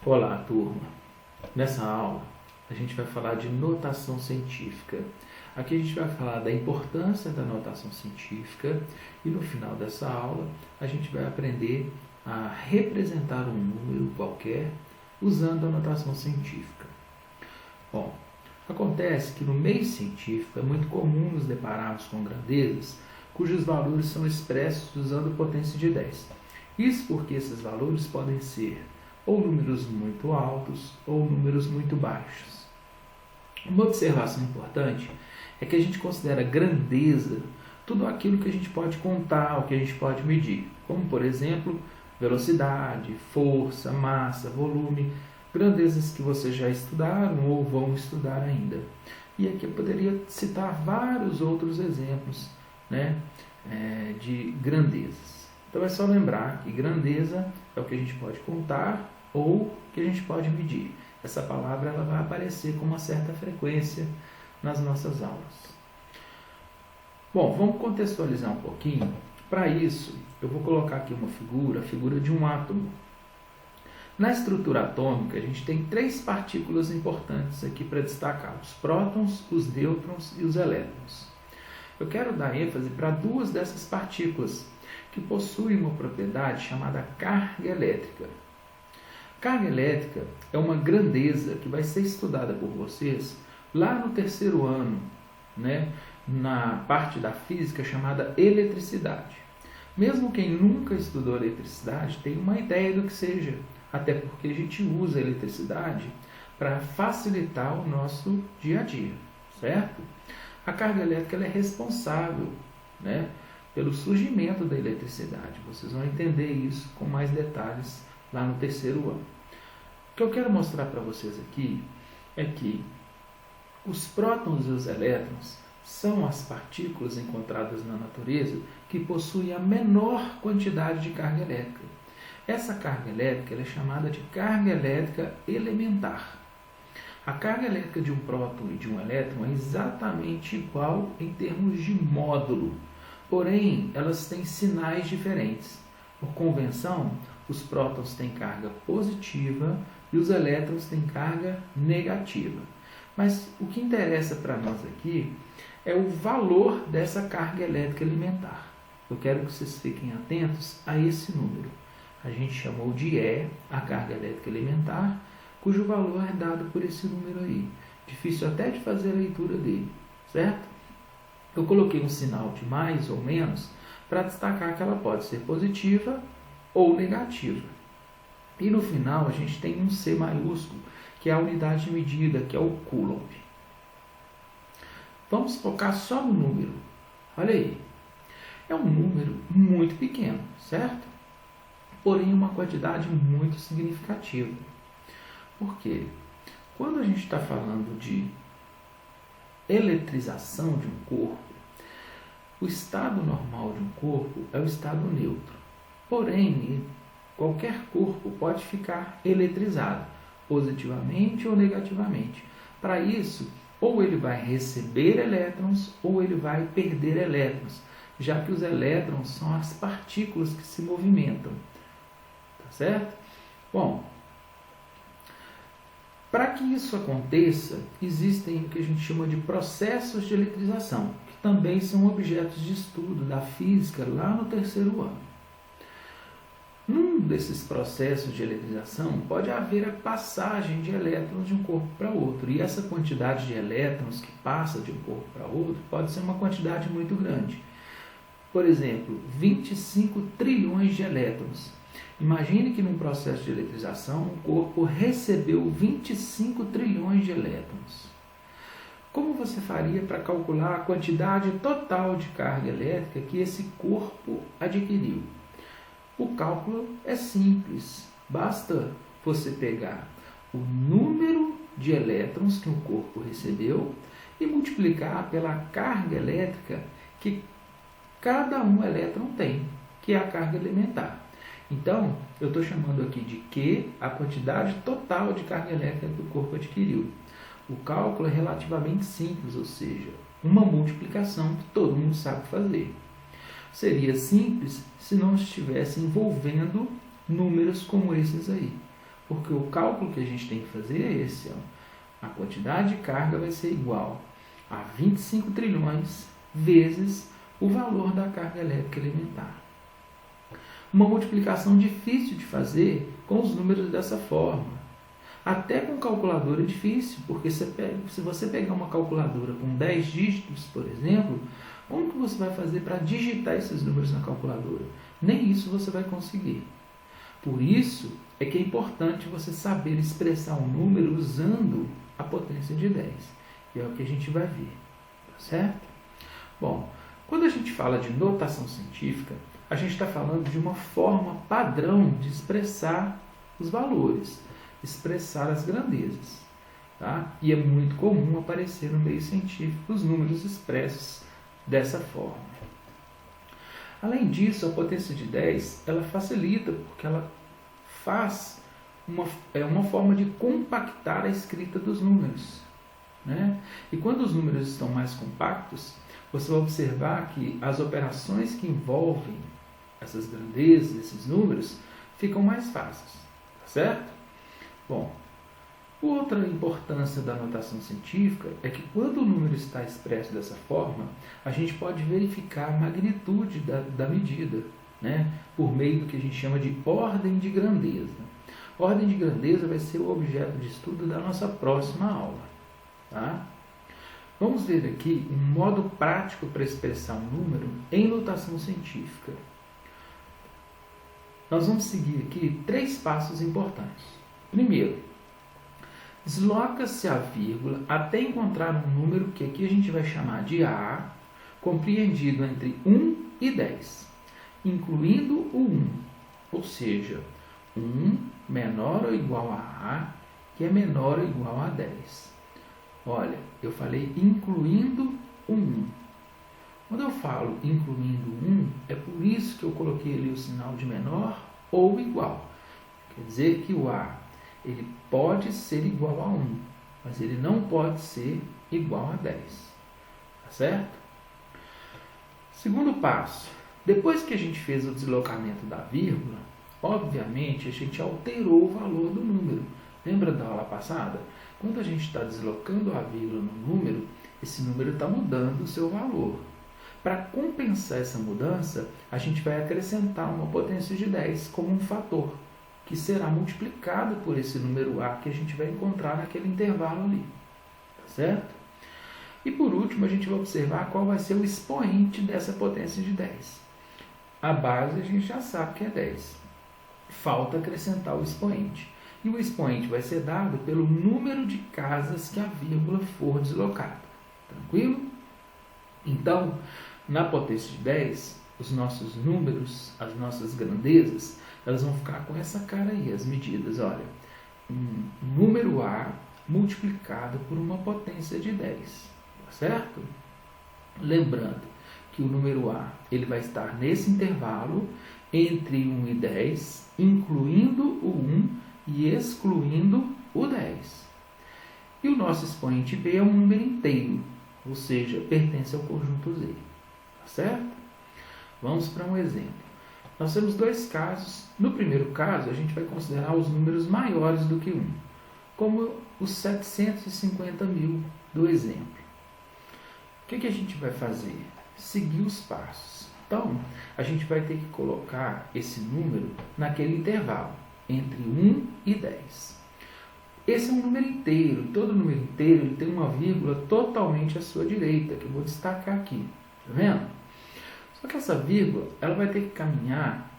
Olá, turma! Nessa aula, a gente vai falar de notação científica. Aqui a gente vai falar da importância da notação científica e no final dessa aula a gente vai aprender a representar um número qualquer usando a notação científica. Bom, acontece que no meio científico é muito comum nos depararmos com grandezas cujos valores são expressos usando potência de 10. Isso porque esses valores podem ser ou números muito altos ou números muito baixos. Uma observação importante é que a gente considera grandeza tudo aquilo que a gente pode contar, o que a gente pode medir, como por exemplo, velocidade, força, massa, volume, grandezas que vocês já estudaram ou vão estudar ainda. E aqui eu poderia citar vários outros exemplos, de grandezas. Então é só lembrar que grandeza é o que a gente pode contar ou que a gente pode medir. Essa palavra ela vai aparecer com uma certa frequência nas nossas aulas. Bom, vamos contextualizar um pouquinho. Para isso, eu vou colocar aqui uma figura, a figura de um átomo. Na estrutura atômica, a gente tem 3 partículas importantes aqui para destacar: os prótons, os nêutrons e os elétrons. Eu quero dar ênfase para 2 dessas partículas, que possuem uma propriedade chamada carga elétrica. Carga elétrica é uma grandeza que vai ser estudada por vocês lá no 3º ano, na parte da física chamada eletricidade. Mesmo quem nunca estudou eletricidade tem uma ideia do que seja, até porque a gente usa a eletricidade para facilitar o nosso dia a dia, certo? A carga elétrica ela é responsável, pelo surgimento da eletricidade. Vocês vão entender isso com mais detalhes lá no 3º ano. O que eu quero mostrar para vocês aqui é que os prótons e os elétrons são as partículas encontradas na natureza que possuem a menor quantidade de carga elétrica. Essa carga elétrica ela é chamada de carga elétrica elementar. A carga elétrica de um próton e de um elétron é exatamente igual em termos de módulo, porém elas têm sinais diferentes. Por convenção, os prótons têm carga positiva e os elétrons têm carga negativa. Mas o que interessa para nós aqui é o valor dessa carga elétrica elementar. Eu quero que vocês fiquem atentos a esse número. A gente chamou de E, a carga elétrica elementar, cujo valor é dado por esse número aí. Difícil até de fazer a leitura dele, certo? Eu coloquei um sinal de mais ou menos para destacar que ela pode ser positiva ou negativa. E no final a gente tem um C maiúsculo, que é a unidade de medida, que é o Coulomb. Vamos focar só no número. Olha aí. É um número muito pequeno, certo? Porém uma quantidade muito significativa. Por quê? Quando a gente está falando de eletrização de um corpo, o estado normal de um corpo é o estado neutro. Porém, qualquer corpo pode ficar eletrizado, positivamente ou negativamente. Para isso, ou ele vai receber elétrons ou ele vai perder elétrons, já que os elétrons são as partículas que se movimentam. Tá certo? Bom, para que isso aconteça, existem o que a gente chama de processos de eletrização, que também são objetos de estudo da física lá no 3º ano. Num desses processos de eletrização, pode haver a passagem de elétrons de um corpo para outro, e essa quantidade de elétrons que passa de um corpo para outro pode ser uma quantidade muito grande. Por exemplo, 25 trilhões de elétrons. Imagine que num processo de eletrização, um corpo recebeu 25 trilhões de elétrons. Como você faria para calcular a quantidade total de carga elétrica que esse corpo adquiriu? O cálculo é simples. Basta você pegar o número de elétrons que o corpo recebeu e multiplicar pela carga elétrica que cada um elétron tem, que é a carga elementar. Então, eu estou chamando aqui de Q a quantidade total de carga elétrica que o corpo adquiriu. O cálculo é relativamente simples, ou seja, uma multiplicação que todo mundo sabe fazer. Seria simples se não estivesse envolvendo números como esses aí. Porque o cálculo que a gente tem que fazer é esse. Ó. A quantidade de carga vai ser igual a 25 trilhões vezes o valor da carga elétrica elementar. Uma multiplicação difícil de fazer com os números dessa forma. Até com calculadora é difícil, porque se você pegar uma calculadora com 10 dígitos, por exemplo, como que você vai fazer para digitar esses números na calculadora? Nem isso você vai conseguir. Por isso é que é importante você saber expressar um número usando a potência de 10. E é o que a gente vai ver, tá certo? Bom, quando a gente fala de notação científica, a gente está falando de uma forma padrão de expressar os valores, expressar as grandezas. Tá? E é muito comum aparecer no meio científico os números expressos dessa forma. Além disso, a potência de 10 ela facilita porque ela faz uma forma de compactar a escrita dos números. Né? E quando os números estão mais compactos, você vai observar que as operações que envolvem essas grandezas, esses números, ficam mais fáceis. Tá certo? Bom, outra importância da notação científica é que quando o número está expresso dessa forma, a gente pode verificar a magnitude da medida, né? Por meio do que a gente chama de ordem de grandeza. Ordem de grandeza vai ser o objeto de estudo da nossa próxima aula. Tá? Vamos ver aqui um modo prático para expressar um número em notação científica. Nós vamos seguir aqui 3 passos importantes. Primeiro, desloca-se a vírgula até encontrar um número que aqui a gente vai chamar de A, compreendido entre 1 e 10, incluindo o 1, ou seja, 1 menor ou igual a A, que é menor ou igual a 10. Olha, eu falei incluindo o 1. Quando eu falo incluindo o 1, é por isso que eu coloquei ali o sinal de menor ou igual. Quer dizer que o A ele pode ser igual a 1, mas ele não pode ser igual a 10. Tá certo? Segundo passo. Depois que a gente fez o deslocamento da vírgula, obviamente a gente alterou o valor do número. Lembra da aula passada? Quando a gente está deslocando a vírgula no número, esse número está mudando o seu valor. Para compensar essa mudança, a gente vai acrescentar uma potência de 10 como um fator, que será multiplicado por esse número A que a gente vai encontrar naquele intervalo ali. Tá certo? E por último, a gente vai observar qual vai ser o expoente dessa potência de 10. A base a gente já sabe que é 10. Falta acrescentar o expoente. E o expoente vai ser dado pelo número de casas que a vírgula for deslocada. Tranquilo? Então, na potência de 10, os nossos números, as nossas grandezas, elas vão ficar com essa cara aí, as medidas. Olha, um número A multiplicado por uma potência de 10. Tá certo? Lembrando que o número A ele vai estar nesse intervalo entre 1 e 10, incluindo o 1 e excluindo o 10. E o nosso expoente B é um número inteiro, ou seja, pertence ao conjunto Z. Tá certo? Vamos para um exemplo. Nós temos 2 casos. No primeiro caso, a gente vai considerar os números maiores do que 1, como os 750 mil do exemplo. O que a gente vai fazer? Seguir os passos. Então, a gente vai ter que colocar esse número naquele intervalo, entre 1 e 10. Esse é um número inteiro. Todo número inteiro ele tem uma vírgula totalmente à sua direita, que eu vou destacar aqui. Tá vendo? Só que essa vírgula ela vai ter que caminhar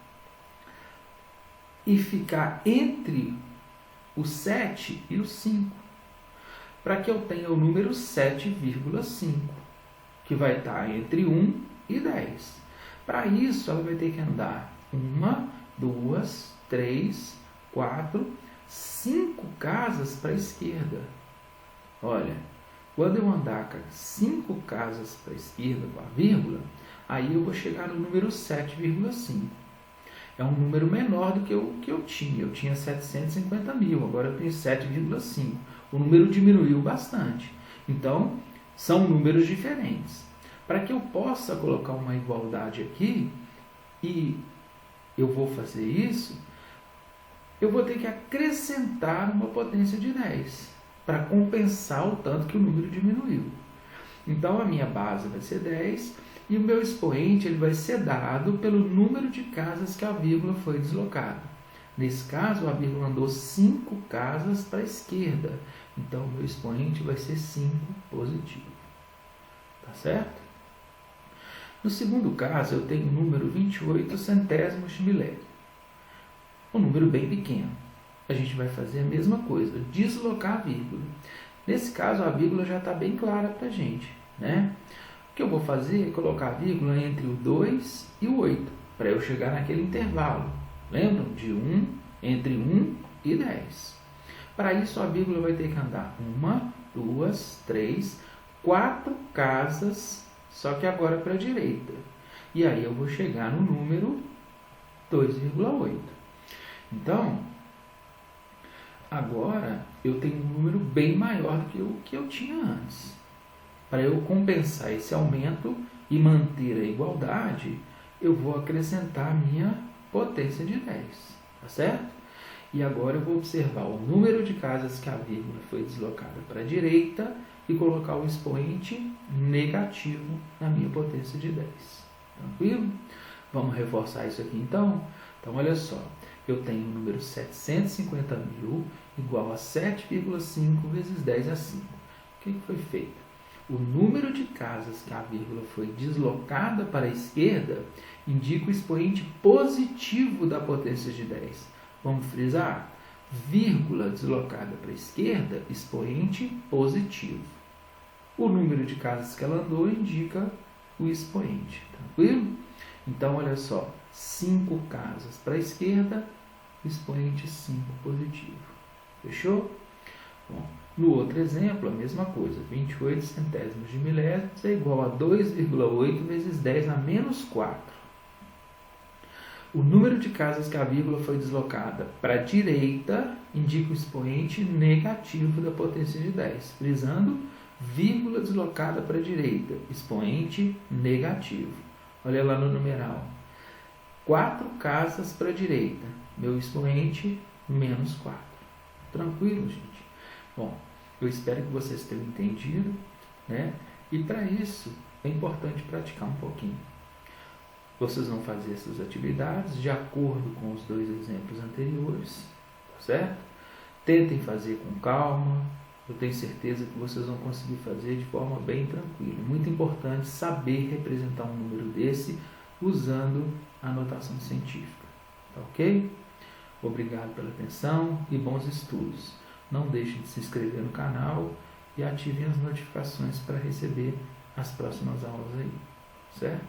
e ficar entre o 7 e o 5, para que eu tenha o número 7,5, que vai estar entre 1 e 10. Para isso, ela vai ter que andar 1, 2, 3, 4, 5 casas para a esquerda. Olha, quando eu andar 5 casas para a esquerda com a vírgula, aí eu vou chegar no número 7,5. É um número menor do que o que eu tinha. Eu tinha 750 mil, agora eu tenho 7,5. O número diminuiu bastante. Então, são números diferentes. Para que eu possa colocar uma igualdade aqui, e eu vou fazer isso, eu vou ter que acrescentar uma potência de 10 para compensar o tanto que o número diminuiu. Então, a minha base vai ser 10 e o meu expoente ele vai ser dado pelo número de casas que a vírgula foi deslocada. Nesse caso, a vírgula andou 5 casas para a esquerda. Então, o meu expoente vai ser 5 positivo. Tá certo? No segundo caso, eu tenho o número 28 centésimos de milésimo. Um número bem pequeno. A gente vai fazer a mesma coisa, deslocar a vírgula. Nesse caso, a vírgula já está bem clara para a gente, né? O que eu vou fazer é colocar a vírgula entre o 2 e o 8, para eu chegar naquele intervalo. Lembram? Entre 1 e 10. Para isso, a vírgula vai ter que andar 1, 2, 3, 4 casas, só que agora para a direita. E aí eu vou chegar no número 2,8. Então, agora eu tenho um número bem maior do que o que eu tinha antes. Para eu compensar esse aumento e manter a igualdade, eu vou acrescentar a minha potência de 10. Tá certo? E agora eu vou observar o número de casas que a vírgula foi deslocada para a direita e colocar o expoente negativo na minha potência de 10. Tranquilo? Vamos reforçar isso aqui então? Então, olha só. Eu tenho o número 750.000 igual a 7,5 vezes 10 a 5. O que foi feito? O número de casas que a vírgula foi deslocada para a esquerda indica o expoente positivo da potência de 10. Vamos frisar? Vírgula deslocada para a esquerda, expoente positivo. O número de casas que ela andou indica o expoente. Tranquilo? Então, olha só. 5 casas para a esquerda, expoente 5 positivo. Fechou? Bom, no outro exemplo, a mesma coisa. 28 centésimos de milésimos é igual a 2,8 vezes 10 a menos 4. O número de casas que a vírgula foi deslocada para a direita indica o expoente negativo da potência de 10. Frisando, vírgula deslocada para a direita, expoente negativo. Olha lá no numeral. 4 casas para a direita. Meu expoente, menos 4. Tranquilo, gente? Bom, eu espero que vocês tenham entendido, né? E para isso, é importante praticar um pouquinho. Vocês vão fazer essas atividades de acordo com os 2 exemplos anteriores, tá certo? Tentem fazer com calma. Eu tenho certeza que vocês vão conseguir fazer de forma bem tranquila. Muito importante saber representar um número desse usando a notação científica. Tá ok? Obrigado pela atenção e bons estudos. Não deixem de se inscrever no canal e ativem as notificações para receber as próximas aulas aí. Certo?